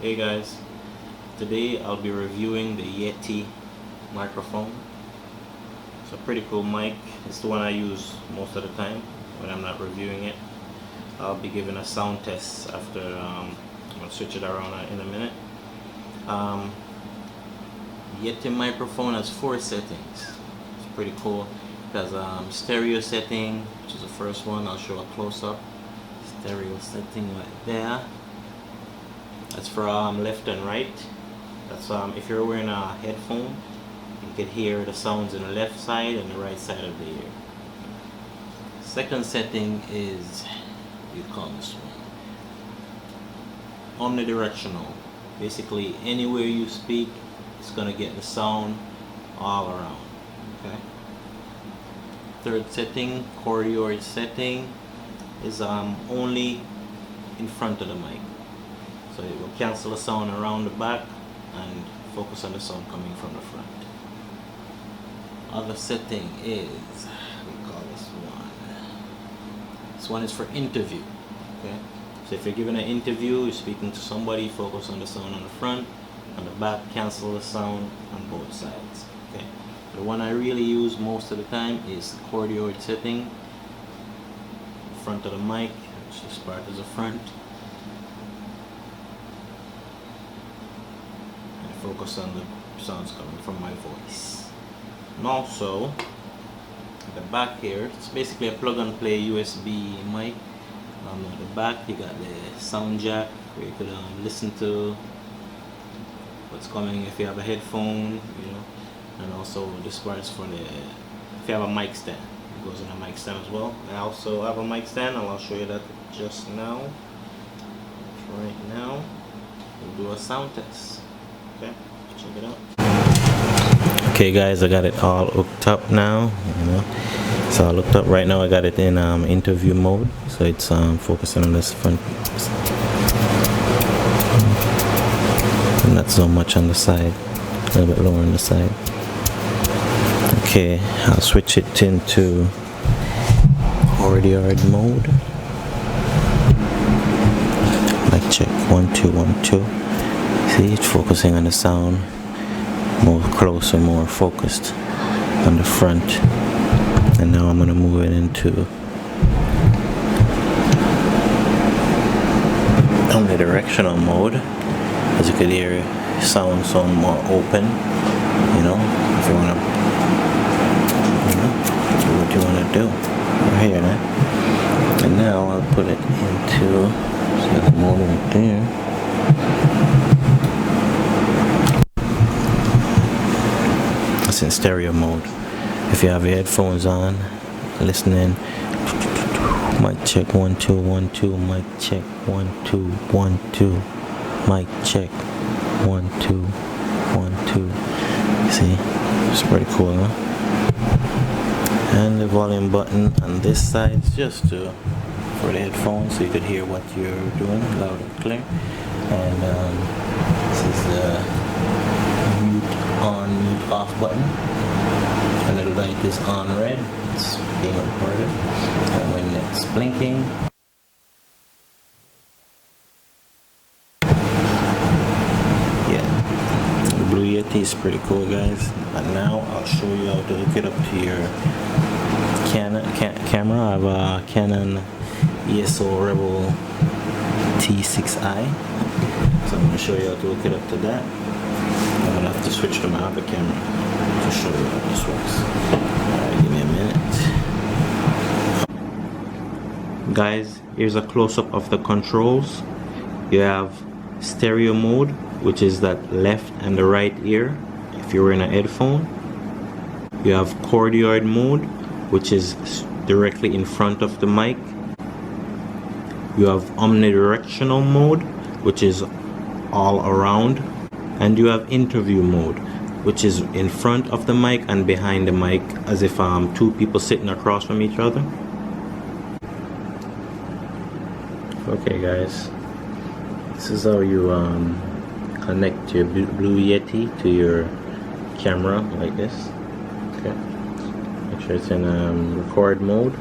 Hey guys, today I'll be reviewing the Yeti microphone. It's a pretty cool mic. It's the one I use most of the time when I'm not reviewing it. I'll be giving a sound test after I'm gonna switch it around in a minute. Yeti microphone has 4 settings. It's pretty cool. It has stereo setting, which is the first one. I'll show a close up. Stereo setting right there. That's for left and right. That's if you're wearing a headphone, you can hear the sounds in the left side and the right side of the ear. Second setting is, you call this one, omnidirectional. Basically, anywhere you speak, it's gonna get the sound all around. Okay. Third setting, cardioid setting, is only in front of the mic. So it will cancel the sound around the back and focus on the sound coming from the front. Other setting is, we call this one. This one is for interview. Okay. So if you're giving an interview, you're speaking to somebody, focus on the sound on the front, on the back, cancel the sound on both sides. Okay. The one I really use most of the time is the cardioid setting. Front of the mic, which this part is the front. Focus on the sounds coming from my voice. And also at the back here, it's basically a plug and play USB mic. At the back you got the sound jack where you could listen to what's coming if you have a headphone, and also this part is for the if you have a mic stand. It goes in a mic stand as well. I also have a mic stand and I'll show you that just now. Right now we'll do a sound test. Okay, check it out. Okay guys, I got it all hooked up now, So I looked up right now, I got it in interview mode. So it's focusing on this front. Not so much on the side. A little bit lower on the side. Okay, I'll switch it into cardioid mode. Mic check 1 2 1 2. See, it's focusing on the sound more closer, more focused on the front. And now I'm going to move it into omnidirectional mode. As you can hear, sound more open. If you want to, do what you want to do. Right here, right? And now I'll put it into, so the mode right there. It's in stereo mode. If you have your headphones on, listening, mic check 1 2 1 2, mic check 1 2 1 2, mic check 1 2 1 2. See, it's pretty cool, huh? And the volume button on this side is just for the headphones, so you could hear what you're doing loud and clear. And this is the mute on, mute off button. And the light is on red, it's being recorded. And when it's blinking, the Blue Yeti is pretty cool, guys. And now I'll show you how to hook it up to your camera. I have a Canon ESO Rebel T6i. So I'm going to show you how to hook it up to that. I'm going to have to switch to my other camera to show you how this works. Alright, give me a minute. Guys, here's a close-up of the controls. You have stereo mode, which is that left and the right ear if you're in a headphone. You have cardioid mode, which is directly in front of the mic. You have omnidirectional mode, which is all around. And you have interview mode, which is in front of the mic and behind the mic, as if two people sitting across from each other. Okay guys, this is how you connect your Blue Yeti to your camera like this. Okay, make sure it's in record mode.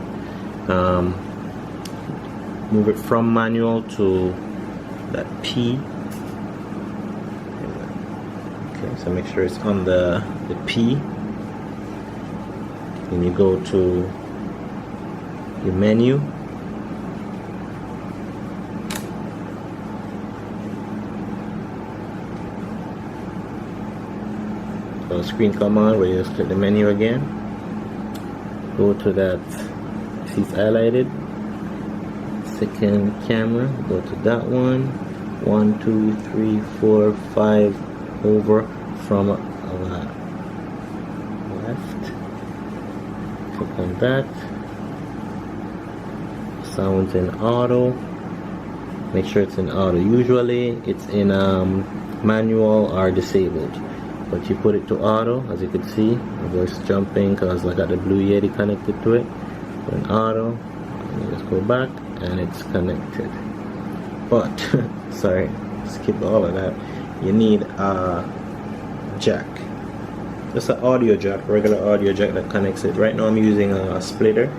Move it from manual to that P Okay, so make sure it's on the P. Then you go to your menu. So screen come on where you just click the menu again. Go to that, see it's highlighted. Second camera, go to that one. 1, 2, 3, 4, 5 over from left. Click on that. Sounds in auto. Make sure it's in auto. Usually it's in manual or disabled, but you put it to auto. As you can see, my voice jumping because I got the Blue Yeti connected to it. Put in auto. And you just go back and it's connected. But sorry, skip all of that. You need a jack, just an audio jack, regular audio jack that connects it. Right now I'm using a splitter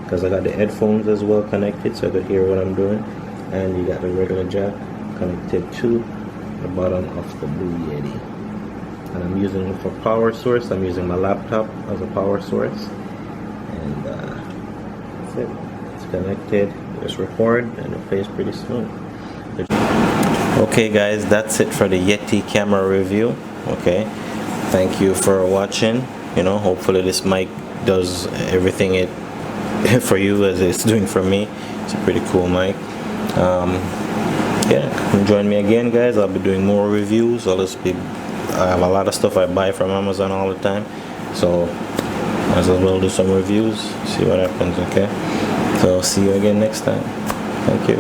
because I got the headphones as well connected, so I could hear what I'm doing. And you got the regular jack connected to the bottom of the Blue Yeti. And I'm using it for power source. I'm using my laptop as a power source, and that's it. It's connected. Just record and it plays pretty smooth. Okay guys, that's it for the Yeti camera review. Okay, thank you for watching. You know, hopefully this mic does everything it for you as it's doing for me. It's a pretty cool mic. Yeah, come join me again guys. I'll be doing more reviews. I have a lot of stuff I buy from Amazon all the time, so might as well do some reviews, see what happens. Okay, so see you again next time. Thank you.